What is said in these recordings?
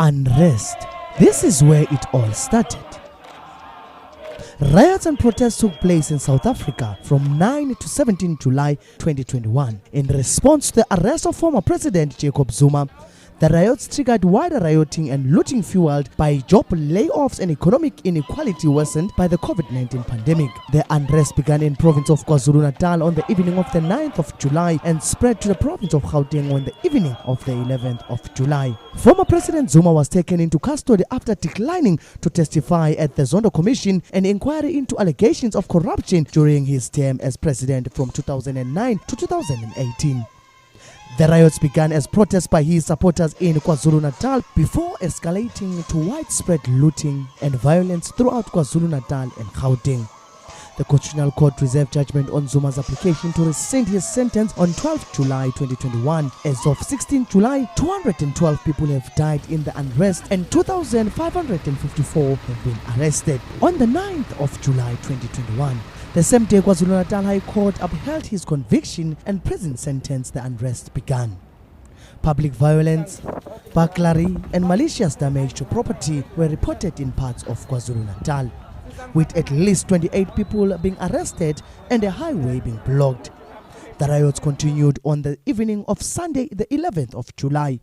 Unrest. This is where it all started. Riots and protests took place in South Africa from 9 to 17 July 2021 in response to the arrest of former President Jacob Zuma. The riots triggered wider rioting and looting fueled by job layoffs and economic inequality worsened by the COVID-19 pandemic. The unrest began in province of KwaZulu-Natal on the evening of the 9th of July and spread to the province of Gauteng on the evening of the 11th of July. Former President Zuma was taken into custody after declining to testify at the Zondo Commission, an inquiry into allegations of corruption during his term as president from 2009 to 2018. The riots began as protests by his supporters in KwaZulu-Natal before escalating to widespread looting and violence throughout KwaZulu-Natal and Gauteng. The Constitutional Court reserved judgment on Zuma's application to rescind his sentence on 12 July 2021. As of 16 July, 212 people have died in the unrest and 2,554 have been arrested. On the 9th of July 2021, the same day, KwaZulu-Natal High Court upheld his conviction and prison sentence. The unrest began. Public violence, burglary and malicious damage to property were reported in parts of KwaZulu-Natal, with at least 28 people being arrested and a highway being blocked. The riots continued on the evening of Sunday, the 11th of July,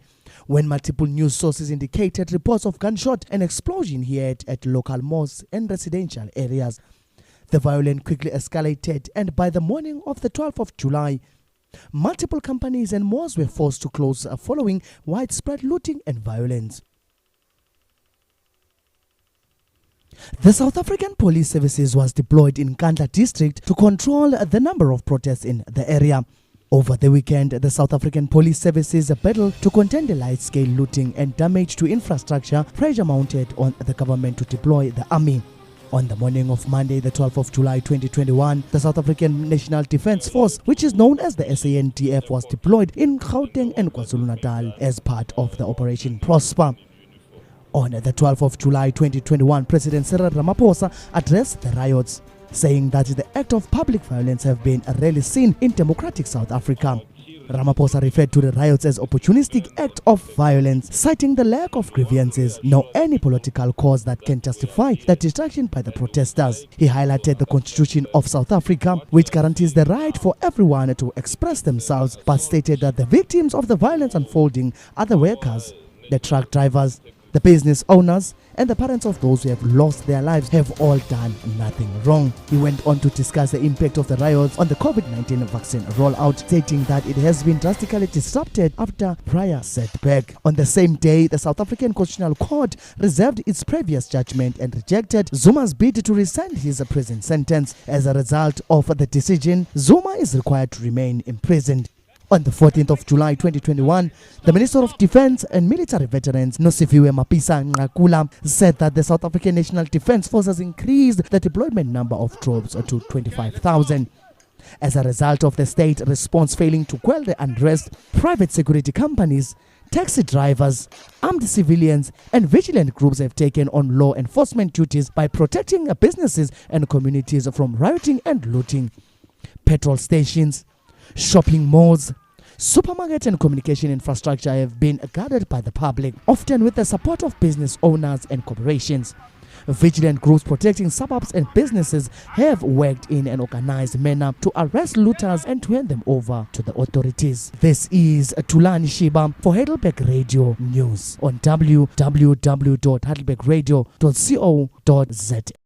when multiple news sources indicated reports of gunshot and explosion heard at local malls and residential areas. The violence quickly escalated, and by the morning of the 12th of July, multiple companies and malls were forced to close following widespread looting and violence. The South African Police Services was deployed in Nkandla district to control the number of protests in the area. Over the weekend, the South African Police Services battled to contain the large-scale looting and damage to infrastructure, pressure mounted on the government to deploy the army. On the morning of Monday, the 12th of July 2021, the South African National Defence Force, which is known as the SANDF, was deployed in Gauteng and KwaZulu-Natal as part of the Operation Prosper. On the 12th of July 2021, President Cyril Ramaphosa addressed the riots, saying that the act of public violence have been rarely seen in democratic South Africa. Ramaphosa referred to the riots as opportunistic act of violence, citing the lack of grievances nor any political cause that can justify the destruction by the protesters. He highlighted the Constitution of South Africa, which guarantees the right for everyone to express themselves, but stated that the victims of the violence unfolding are the workers, the truck drivers, the business owners, and the parents of those who have lost their lives have all done nothing wrong. He went on to discuss the impact of the riots on the COVID-19 vaccine rollout, stating that it has been drastically disrupted after prior setback. On the same day, the South African Constitutional Court reserved its previous judgment and rejected Zuma's bid to rescind his prison sentence. As a result of the decision, Zuma is required to remain imprisoned. On the 14th of July 2021, the Minister of Defence and Military Veterans, Nosiviwe Mapisa-Nqakula, said that the South African National Defence Force has increased the deployment number of troops to 25,000. As a result of the state response failing to quell the unrest, private security companies, taxi drivers, armed civilians and vigilant groups have taken on law enforcement duties by protecting businesses and communities from rioting and looting. Petrol stations, shopping malls, supermarket and communication infrastructure have been guarded by the public, often with the support of business owners and corporations. Vigilant groups protecting suburbs and businesses have worked in an organized manner to arrest looters and to hand them over to the authorities. This is Thulani Shiba for Heidelberg Radio News on www.heidelbergradio.co.za.